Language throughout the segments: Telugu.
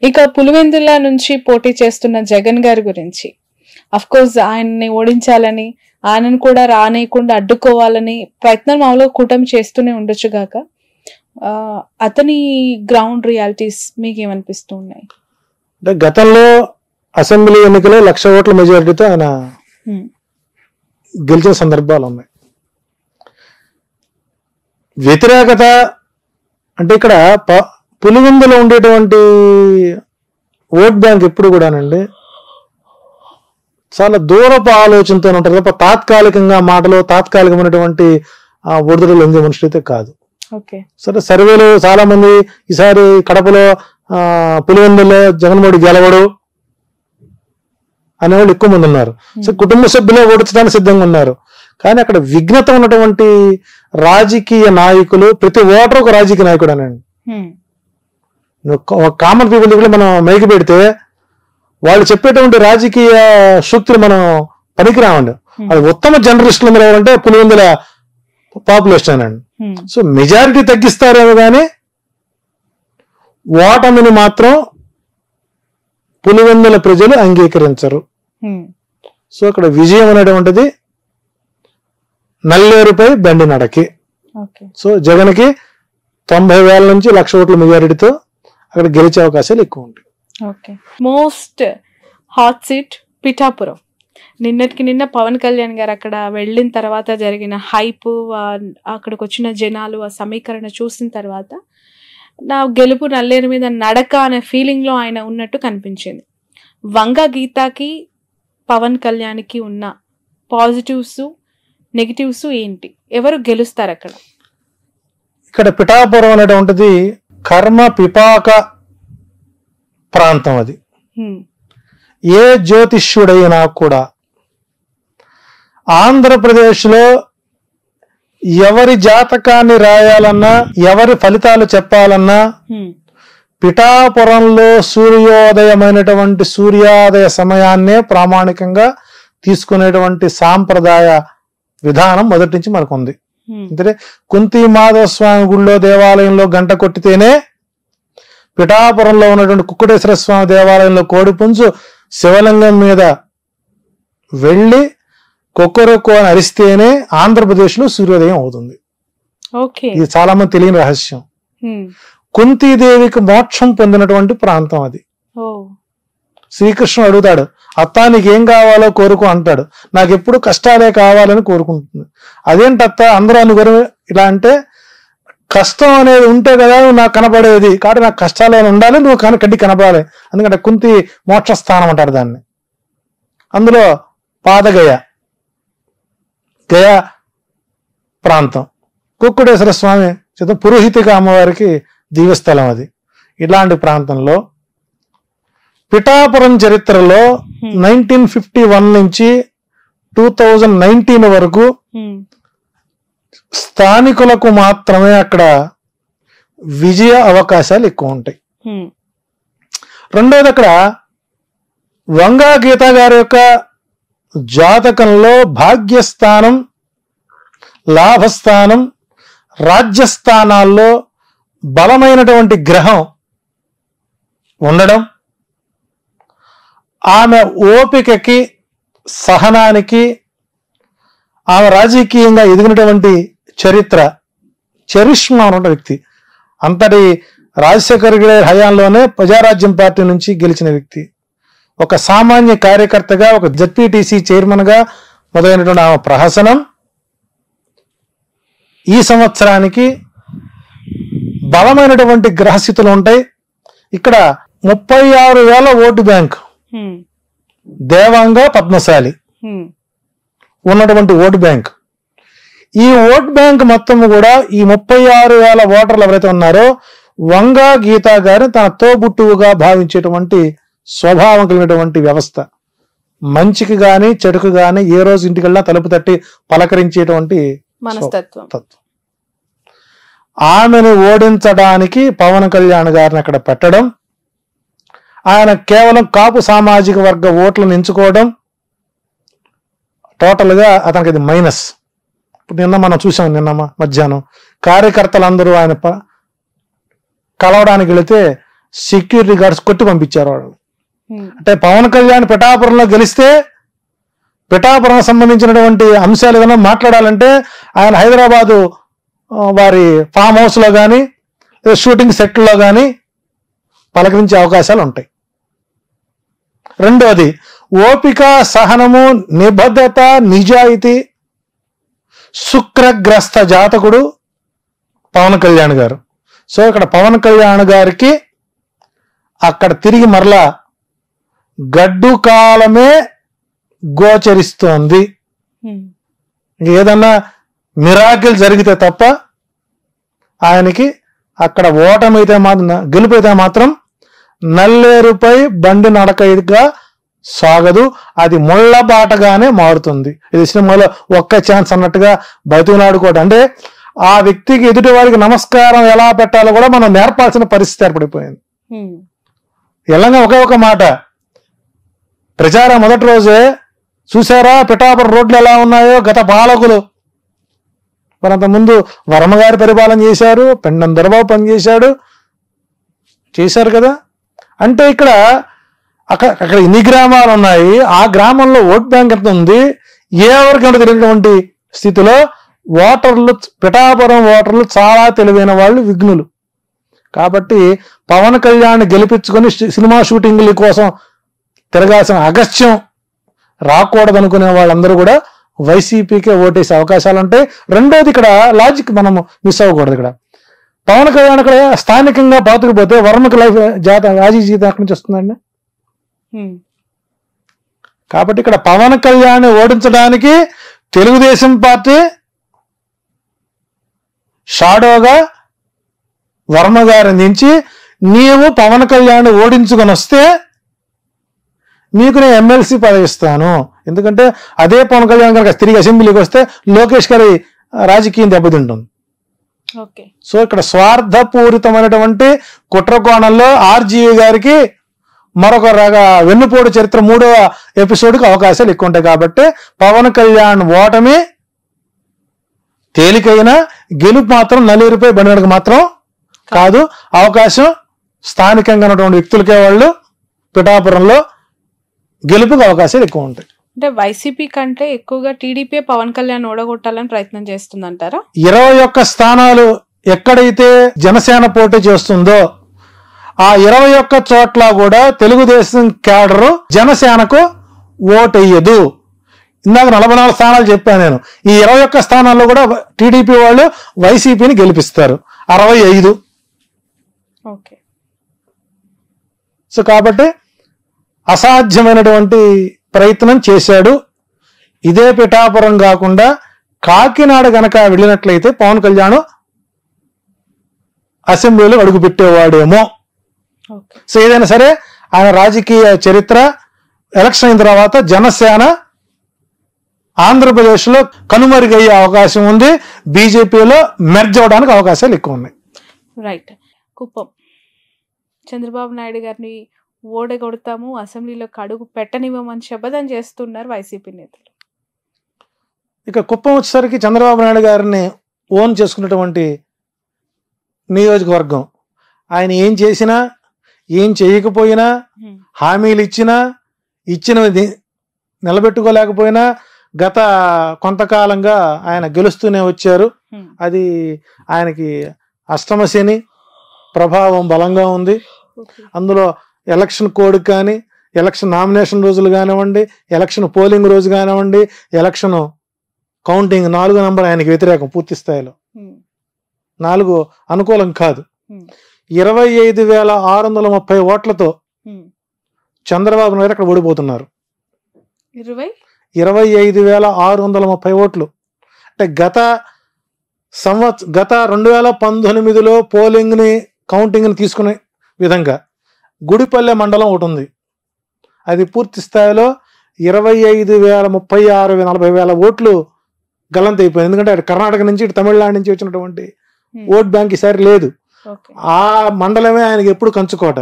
ఇక పులివెందుల నుంచి పోటీ చేస్తున్న జగన్ గారి గురించి, అఫ్ కోర్స్ ఆయన్ని ఓడించాలని, ఆయనను కూడా రానేయకుండా అడ్డుకోవాలని ప్రయత్నం మామూలుగా కూటమి చేస్తూనే ఉండొచ్చు గాక, అతని గ్రౌండ్ రియాలిటీస్ మీకు ఏమనిపిస్తూ ఉన్నాయి? అంటే గతంలో అసెంబ్లీ ఎన్నికలో 1,00,000 ఓట్ల మెజారిటీతో ఆయన గెలిచిన సందర్భాలు ఉన్నాయి. వ్యతిరేకత అంటే ఇక్కడ పులివెందులో ఉండేటువంటి ఓట్ బ్యాంక్ ఎప్పుడు కూడానండి చాలా దూరపు ఆలోచనతో ఉంటారు తప్ప తాత్కాలికంగా మాటలో తాత్కాలికమైనటువంటి ఒడిదుడులు ఉండే మనుషులు అయితే కాదు. సరే, సర్వేలు చాలా మంది ఈసారి కడపలో పులివెందులో జగన్మోహన్ గెలవడు అనేవాళ్ళు ఎక్కువ మంది ఉన్నారు. సో కుటుంబ సభ్యులే ఓడించడానికి సిద్ధంగా ఉన్నారు. కానీ అక్కడ విఘ్నత ఉన్నటువంటి రాజకీయ నాయకులు, ప్రతి ఓటర్ ఒక రాజకీయ నాయకుడు అనండి. కామన్ పీపుల్ దగ్గర మనం మైకి పెడితే వాళ్ళు చెప్పేటువంటి రాజకీయ శక్తులు మనం పనికిరామండి. అది ఉత్తమ జర్నలిస్టులు మీరు ఎవరంటే పులివెందుల పాపులేషన్ అనండి. సో మెజారిటీ తగ్గిస్తారేమో కానీ ఓటమిని మాత్రం పులివెందుల ప్రజలు అంగీకరించరు. సో అక్కడ విజయం అనేటువంటిది నల్లేరుపై బండి నడకి. సో జగన్కి 90,000 నుంచి 1,00,000 ఓట్ల మెజారిటీతో అక్కడ గెలిచే అవకాశాలు ఎక్కువ ఉంటాయి. Most hot seat Pithapuram. నిన్నటికి నిన్న పవన్ కళ్యాణ్ గారు అక్కడ వెళ్ళిన తర్వాత జరిగిన హైప్, అక్కడికి వచ్చిన జనాలు, ఆ సమీకరణ చూసిన తర్వాత నా గెలుపు నల్లేరు మీద నడక అనే ఫీలింగ్ లో ఆయన ఉన్నట్టు కనిపించింది. వంగ గీతాకి పవన్ కళ్యాణ్కి ఉన్న పాజిటివ్స్ నెగిటివ్స్ ఏంటి? ఎవరు గెలుస్తారు అక్కడ? ఇక్కడ పిఠాపురం అనేటువంటిది కర్మ పిపాక ప్రాంతం. అది ఏ జ్యోతిష్యుడైనా కూడా ఆంధ్రప్రదేశ్లో ఎవరి జాతకాన్ని రాయాలన్నా, ఎవరి ఫలితాలు చెప్పాలన్నా పిఠాపురంలో సూర్యోదయమైనటువంటి సూర్యోదయ సమయాన్నే ప్రామాణికంగా తీసుకునేటువంటి సాంప్రదాయ విధానం మొదటి నుంచి మనకు ఉంది. అంటే కుంతి మాధవ స్వామి గుళ్ళో దేవాలయంలో గంట కొట్టితేనే పిఠాపురంలో ఉన్నటువంటి కుక్కుటేశ్వర స్వామి దేవాలయంలో కోడిపుంజు శివలింగం మీద వెళ్ళి కొక్కరొక్కు అని అరిస్తేనే ఆంధ్రప్రదేశ్ లో సూర్యోదయం అవుతుంది. ఇది చాలా మంది తెలియని రహస్యం. కుంతీదేవికి మోక్షం పొందినటువంటి ప్రాంతం అది. శ్రీకృష్ణుడు అడుగుతాడు, అత్త నీకేం కావాలో కోరుకో అంటాడు. నాకు ఎప్పుడు కష్టాలే కావాలని కోరుకుంటుంది. అదేంటత్త అందరూ అనుకోరు ఇలా అంటే, కష్టం అనేది ఉంటే కదా నాకు కనపడేది, కాబట్టి నాకు కష్టాలు అని ఉండాలి, నువ్వు కడ్డి కనపడాలి. ఎందుకంటే కుంతి మోక్షస్థానం అంటారు దాన్ని. అందులో పాదగయ, గయ ప్రాంతం, కుక్కుటేశ్వర స్వామి చేత పురోహితిక అమ్మవారికి దివ్యస్థలం అది. ఇలాంటి ప్రాంతంలో పిఠాపురం చరిత్రలో 1951 నుంచి 2019 వరకు స్థానికులకు మాత్రమే అక్కడ విజయ అవకాశాలు ఎక్కువ ఉంటాయి. రెండోది, అక్కడ వంగా గీత గారి యొక్క జాతకంలో భాగ్యస్థానం, లాభస్థానం, రాజ్యస్థానాల్లో బలమైనటువంటి గ్రహం ఉండడం, ఆమె ఓపికకి, సహనానికి, ఆమె రాజకీయంగా ఎదిగినటువంటి చరిత్ర, చరిష్మా ఉన్న వ్యక్తి. అంతటి రాజశేఖర్ గారి హయాంలోనే ప్రజారాజ్యం పార్టీ నుంచి గెలిచిన వ్యక్తి. ఒక సామాన్య కార్యకర్తగా, ఒక జెడ్పీటీసీ చైర్మన్ గా మొదలైనటువంటి ఆమె ప్రహసనం ఈ సంవత్సరానికి బలమైనటువంటి గ్రహస్థితులు ఉంటాయి. ఇక్కడ 36,000 ఓటు బ్యాంక్ దేవాంగ పద్మశాలి ఉన్నటువంటి ఓటు బ్యాంక్. ఈ ఓట్ బ్యాంక్ మొత్తం కూడా ఈ 36,000 ఓటర్లు ఎవరైతే ఉన్నారో వంగా గీతా గారిని తన తోబుట్టువుగా భావించేటువంటి స్వభావం కలిగినటువంటి వ్యవస్థ. మంచికి గాని చెడుకు గాని ఏ రోజు ఇంటికెళ్ళినా తలుపు తట్టి పలకరించేటువంటి మనస్తత్వం. ఆమెను ఓడించడానికి పవన్ కళ్యాణ్ గారిని అక్కడ పెట్టడం, ఆయన కేవలం కాపు సామాజిక వర్గ ఓట్లను ఎంచుకోవడం, టోటల్ గా అతనికి ఇది మైనస్. ఇప్పుడు నిన్న మనం చూసాం, నిన్న మధ్యాహ్నం కార్యకర్తలందరూ ఆయన కలవడానికి వెళితే సెక్యూరిటీ గార్డ్స్ కొట్టి పంపించారు వాళ్ళు. అంటే పవన్ కళ్యాణ్ పిఠాపురంలో గెలిస్తే పిఠాపురం సంబంధించినటువంటి అంశాలు ఏదైనా మాట్లాడాలంటే ఆయన హైదరాబాదు వారి ఫామ్ హౌస్లో కానీ షూటింగ్ సెట్లో కానీ పలకరించే అవకాశాలు ఉంటాయి. రెండోది ఓపిక, సహనము, నిబద్ధత, నిజాయితీ, శుక్రగ్రస్త జాతకుడు పవన్ కళ్యాణ్ గారు. సో ఇక్కడ పవన్ కళ్యాణ్ గారికి అక్కడ తిరిగి మరలా గడ్డు కాలమే గోచరిస్తోంది. ఏదన్నా మిరాకిల్ జరిగితే తప్ప ఆయనకి అక్కడ ఓటమైతే మాత్రం, గెలుపైతే మాత్రం నల్లేరుపై బండి నడకగా సాగదు, అది ముళ్ళ బాటగానే మారుతుంది. ఇది సినిమాలో ఒక్క ఛాన్స్ అన్నట్టుగా బతిలాడుకోవడం. అంటే ఆ వ్యక్తికి ఎదుటి వారికి నమస్కారం ఎలా పెట్టాలో కూడా మనం నేర్పాల్సిన పరిస్థితి ఏర్పడిపోయింది. ఎలాగా ఒకే ఒక మాట, ప్రచారం మొదటి రోజే చూసారా పిఠాపురం రోడ్లు ఎలా ఉన్నాయో, గత పాలకులు మరంత ముందు వర్మగారి పరిపాలన చేశారు, పెండం దొరబాబు పనిచేశాడు, చేశారు కదా. అంటే ఇక్కడ అక్కడ ఎన్ని గ్రామాలు ఉన్నాయి, ఆ గ్రామంలో ఓట్ బ్యాంక్ ఎంత ఉంది, ఎవరికంటే తెలియనటువంటి స్థితిలో ఓటర్లు, పిఠాపురం ఓటర్లు చాలా తెలివైన వాళ్ళు, విఘ్నులు. కాబట్టి పవన్ కళ్యాణ్ గెలిపించుకొని సినిమా షూటింగ్ల కోసం తిరగాల్సిన అగస్త్యం రాకూడదనుకునే వాళ్ళందరూ కూడా వైసీపీకే ఓటేసే అవకాశాలు ఉంటాయి. రెండోది ఇక్కడ లాజిక్ మనం మిస్ అవ్వకూడదు. ఇక్కడ పవన్ కళ్యాణ్ ఇక్కడ స్థానికంగా పాతుకుపోతే వర్మకి లైఫ్ రాజీ జీతం అక్కడి నుంచి వస్తుందండి. కాబట్టి ఇక్కడ పవన్ కళ్యాణ్ ఓడించడానికి తెలుగుదేశం పార్టీ షాడోగా వర్మ గారిని దించి, నీవు పవన్ కళ్యాణ్ ఓడించుకొని వస్తే మీకు నేను ఎమ్మెల్సీ పదవి ఇస్తాను, ఎందుకంటే అదే పవన్ కళ్యాణ్ గారికి తిరిగి అసెంబ్లీకి వస్తే లోకేష్ గారి రాజకీయం దెబ్బతింటుంది. సో ఇక్కడ స్వార్థపూరితమైనటువంటి కుట్ర కోణంలో ఆర్జీవి గారికి మరొక వెన్నుపోటు చరిత్ర 3వ ఎపిసోడ్కి అవకాశాలు ఎక్కువ ఉంటాయి. కాబట్టి పవన్ కళ్యాణ్ ఓటమి తేలికైన, గెలుపు మాత్రం నలుగురిపై బండికి మాత్రం కాదు. అవకాశం స్థానికంగా ఉన్నటువంటి వ్యక్తులకే వాళ్ళు పిఠాపురంలో గెలుపుకి అవకాశాలు ఎక్కువ ఉంటాయి. అంటే వైసీపీ కంటే ఎక్కువగా టీడీపీ పవన్ కళ్యాణ్ ఓడగొట్టాలని ప్రయత్నం చేస్తుందంటారా? 21 స్థానాలు ఎక్కడైతే జనసేన పోటీ చేస్తుందో ఆ 21 చోట్ల కూడా తెలుగుదేశం క్యాడరు జనసేనకు ఓటెయ్యదు. ఇందాక 44 స్థానాలు చెప్పాను నేను. ఈ 21 స్థానాల్లో కూడా టీడీపీ వాళ్ళు వైసీపీని గెలిపిస్తారు, 65. సో కాబట్టి అసాధ్యమైనటువంటి ప్రయత్నం చేశాడు. ఇదే పిఠాపురం కాకుండా కాకినాడ గనక వెళ్ళినట్లయితే పవన్ కళ్యాణ్ అసెంబ్లీలో అడుగు పెట్టేవాడేమో. సో ఏదైనా సరే ఆయన రాజకీయ చరిత్ర ఎలక్షన్ అయిన తర్వాత జనసేన ఆంధ్రప్రదేశ్లో కనుమరుగయ్యే అవకాశం ఉంది, బీజేపీలో మెర్జ్ అవడానికి అవకాశాలు ఎక్కువ ఉన్నాయి. రైట్. కుప్పం చంద్రబాబు నాయుడు గారిని ఓడగొడతాము, అసెంబ్లీలోకి అడుగు పెట్టనివ్వమని శపథం చేస్తున్నారు వైసీపీ నేతలు. ఇక కుప్పం వచ్చేసరికి చంద్రబాబు నాయుడు గారిని ఓన్ చేసుకున్నటువంటి నియోజకవర్గం. ఆయన ఏం చేసినా, ఏం చేయకపోయినా, హామీలు ఇచ్చినవి నిలబెట్టుకోలేకపోయినా గత కొంతకాలంగా ఆయన గెలుస్తూనే వచ్చారు. అది ఆయనకి అష్టమ శని ప్రభావం బలంగా ఉంది. అందులో ఎలక్షన్ కోడ్ కానీ, ఎలక్షన్ నామినేషన్ రోజులు కానివ్వండి, ఎలక్షన్ పోలింగ్ రోజు కానివ్వండి, ఎలక్షన్ కౌంటింగ్ 4 నంబర్ ఆయనకి వ్యతిరేకం పూర్తి స్థాయిలో. 4 అనుకూలం కాదు. 25,630 ఓట్లతో చంద్రబాబు నాయుడు అక్కడ ఓడిపోతున్నారు. 25,630 ఓట్లు. అంటే గత 2019లో పోలింగ్ని కౌంటింగ్ని తీసుకునే విధంగా గుడిపల్లె మండలం ఒకటి ఉంది. అది పూర్తి స్థాయిలో 25,036, 40,000 ఓట్లు గల్లంత అయిపోయింది. ఎందుకంటే అటు కర్ణాటక నుంచి, ఇటు తమిళనాడు నుంచి వచ్చినటువంటి ఓట్ బ్యాంక్ ఈసారి లేదు. ఆ మండలమే ఆయనకి ఎప్పుడు కంచుకోట.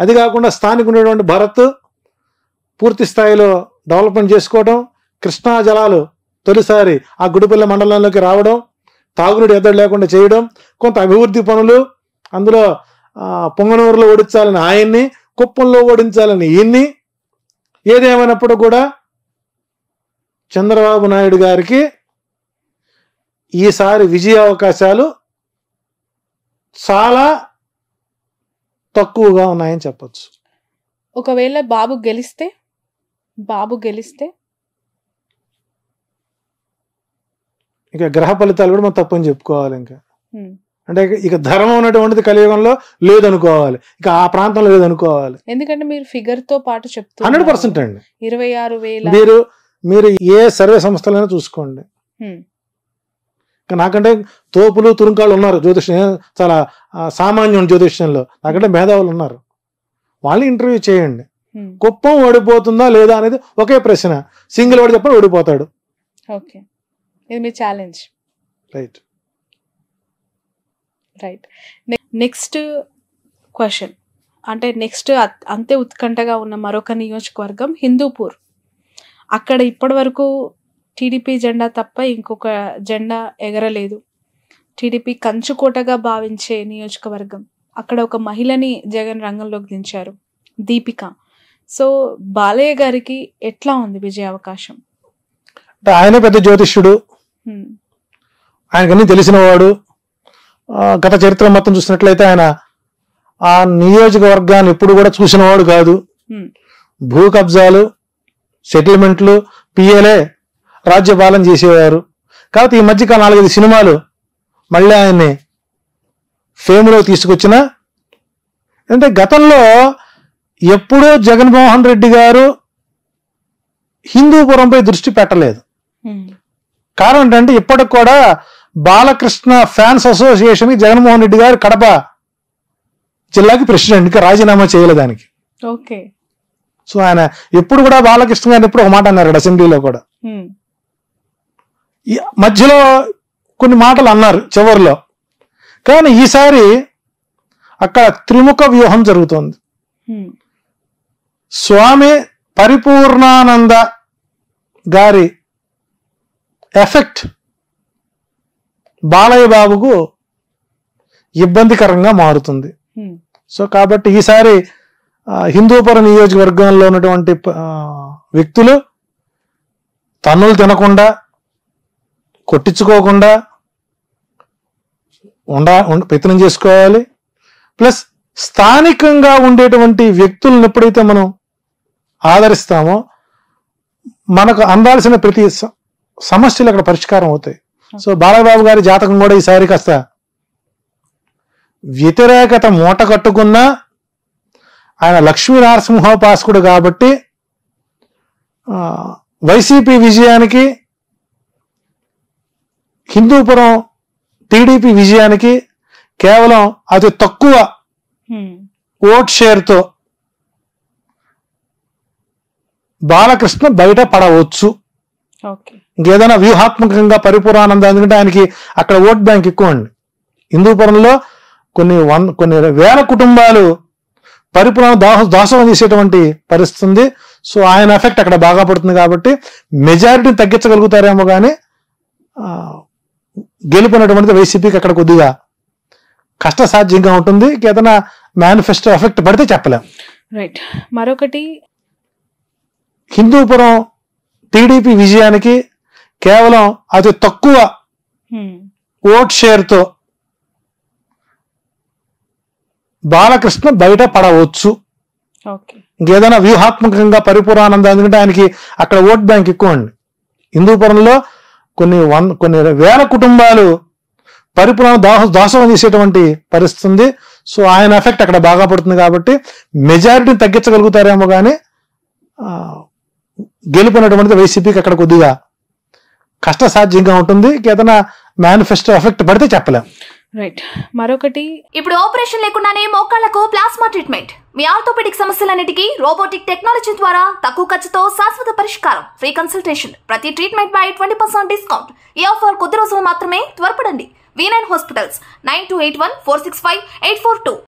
అది కాకుండా స్థానిక ఉన్నటువంటి భరత్ పూర్తి స్థాయిలో డెవలప్మెంట్ చేసుకోవడం, కృష్ణా జలాలు తొలిసారి ఆ గుడిపల్లె మండలంలోకి రావడం, తాగునీటి ఎద్దడి లేకుండా చేయడం, కొంత అభివృద్ధి పనులు, అందులో పొంగనూరులో ఓడించాలని ఆయన్ని, కుప్పంలో ఓడించాలని ఈయన్ని. ఏదేమైనప్పుడు కూడా చంద్రబాబు నాయుడు గారికి ఈసారి విజయ అవకాశాలు చాలా తక్కువగా ఉన్నాయని చెప్పచ్చు. ఒకవేళ బాబు గెలిస్తే ఇక గ్రహ ఫలితాలు కూడా మనం తప్పని చెప్పుకోవాలి. ఇంకా అంటే ఇక ధర్మం ఉన్నటువంటిది కలియుగంలో లేదనుకోవాలి, ఇక ఆ ప్రాంతంలో లేదనుకోవాలి. ఎందుకంటే మీరు ఫిగర్ తో పాటు చెప్తున్నారు 100% అండి. 26,000 మీరు ఏ సర్వే సంస్థలైనా చూసుకోండి. నాకంటే తోపులు తురుంకాళ్ళు ఉన్నారు జ్యోతిష్యం, చాలా సామాన్యం జ్యోతిష్యంలో. నాకంటే మేధావులు ఉన్నారు, వాళ్ళని ఇంటర్వ్యూ చేయండి. కుప్పం ఓడిపోతుందా లేదా అనేది ఒకే ప్రశ్న. సింగిల్ ఓడి చెప్పి ఓడిపోతాడు. ఓకే, ఇది మీ ఛాలెంజ్. రైట్. నెక్స్ట్ క్వశ్చన్, అంటే నెక్స్ట్ అంతే ఉత్కంఠగా ఉన్న మరొక నియోజకవర్గం హిందూపూర్. అక్కడ ఇప్పటి వరకు టీడీపీ జెండా తప్ప ఇంకొక జెండా ఎగరలేదు. టీడీపీ కంచుకోటగా భావించే నియోజకవర్గం. అక్కడ ఒక మహిళని జగన్ రంగంలోకి దించారు, దీపిక. సో బాలయ్య గారికి ఎట్లా ఉంది విజయ అవకాశం? ఆయన పెద్ద జ్యోతిష్యుడు, ఆయనకన్నీ తెలిసినవాడు. గత చరిత్ర మొత్తం చూసినట్లయితే ఆయన ఆ నియోజకవర్గాన్ని ఎప్పుడు కూడా చూసినవాడు కాదు. భూ కబ్జాలు, సెటిల్మెంట్లు, పిఎలే రాజ్యపాలన చేసేవారు. కాబట్టి ఈ మధ్యకాలం 4-5 సినిమాలు మళ్ళీ ఆయన్ని ఫేమ్లో తీసుకొచ్చిన. అంటే గతంలో ఎప్పుడూ జగన్మోహన్ రెడ్డి గారు హిందూపురంపై దృష్టి పెట్టలేదు. కారణం ఏంటంటే ఇప్పటికి కూడా బాలకృష్ణ ఫ్యాన్స్ అసోసియేషన్ జగన్మోహన్ రెడ్డి గారు కడప జిల్లాకి ప్రెసిడెంట్ గా రాజీనామా చేయలేదు దానికి. ఓకే. సో ఆయన ఎప్పుడు కూడా బాలకృష్ణ గారిని ఎప్పుడు ఒక మాట అన్నారు అసెంబ్లీలో కూడా. మధ్యలో కొన్ని మాటలు అన్నారు చివరిలో. కానీ ఈసారి అక్కడ త్రిముఖ వ్యూహం జరుగుతోంది. స్వామి పరిపూర్ణానంద గారి ఎఫెక్ట్ బాలయ్య బాబుకు ఇబ్బందికరంగా మారుతుంది. సో కాబట్టి ఈసారి హిందూపురం నియోజకవర్గంలో ఉన్నటువంటి వ్యక్తులు తన్నులు తినకుండా, కొట్టించుకోకుండా ప్రయత్నం చేసుకోవాలి. ప్లస్ స్థానికంగా ఉండేటువంటి వ్యక్తులను ఎప్పుడైతే మనం ఆదరిస్తామో మనకు అందాల్సిన ప్రతి సమస్యలు అక్కడ పరిష్కారం అవుతాయి. సో బాలయ్యబాబు గారి జాతకం కూడా ఈసారి కాస్త వ్యతిరేకత మూట కట్టుకున్నా ఆయన లక్ష్మీ నరసింహోపాసకుడు కాబట్టి వైసీపీ విజయానికి, హిందూపురం టీడీపీ విజయానికి కేవలం అతి తక్కువ ఓట్ షేర్తో బాలకృష్ణ బయట పడవచ్చు. ఇంకేదైనా వ్యూహాత్మకంగా పరిపూర్ణానంద, ఎందుకంటే ఆయనకి అక్కడ ఓట్ బ్యాంక్ ఎక్కువ అండి. హిందూపురంలో కొన్ని వేల కుటుంబాలు పరిపూర్ణ దాసోహం చేసేటువంటి పరిస్థితి ఉంది. సో ఆయన ఎఫెక్ట్ అక్కడ బాగా పడుతుంది కాబట్టి మెజారిటీని తగ్గించగలుగుతారేమో కానీ గెలుపునటువంటిది వైసీపీకి అక్కడ కొద్దిగా కష్టసాధ్యంగా ఉంటుంది. ఏదైనా మేనిఫెస్టో ఎఫెక్ట్ పడితే చెప్పలేం. రైట్. మరొకటి, హిందూపురం టీడీపీ విజయానికి కేవలం అతి తక్కువ ఓట్ షేర్తో బాలకృష్ణ బయట పడవచ్చు. ఇంకేదైనా వ్యూహాత్మకంగా పరిపూర్ణానంద, ఎందుకంటే ఆయనకి అక్కడ ఓట్ బ్యాంక్ ఎక్కువ అండి. హిందూపురంలో కొన్ని వేల కుటుంబాలు పరిపూర్ణ దాసోహం చేసేటువంటి పరిస్థితి ఉంది. సో ఆయన ఎఫెక్ట్ అక్కడ బాగా పడుతుంది కాబట్టి మెజారిటీని తగ్గించగలుగుతారేమో కానీ గెలుపునటువంటిది వైసీపీకి అక్కడ కొద్దిగా కష్టసాధ్యంగా ఉంటుంది. ఏదైనా మేనిఫెస్టో ఎఫెక్ట్ పడితే చెప్పలేం. రైట్. మరొకటి, ఇప్పుడు ఆపరేషన్ లేకుండానే మోకాళ్లకు ప్లాస్మా ట్రీట్మెంట్. మీ ఆర్థోపెడిక్ సమస్యలన్నిటికీ రోబోటిక్ టెక్నాలజీ ద్వారా తక్కువ ఖర్చుతో శాశ్వత పరిష్కారం. Free consultation. ప్రతి ట్రీట్మెంట్ పై 20% డిస్కౌంట్. ఈ ఆఫర్ కొద్ది రోజులు మాత్రమే. త్వరపడండి. V9 hospitals 9281465842.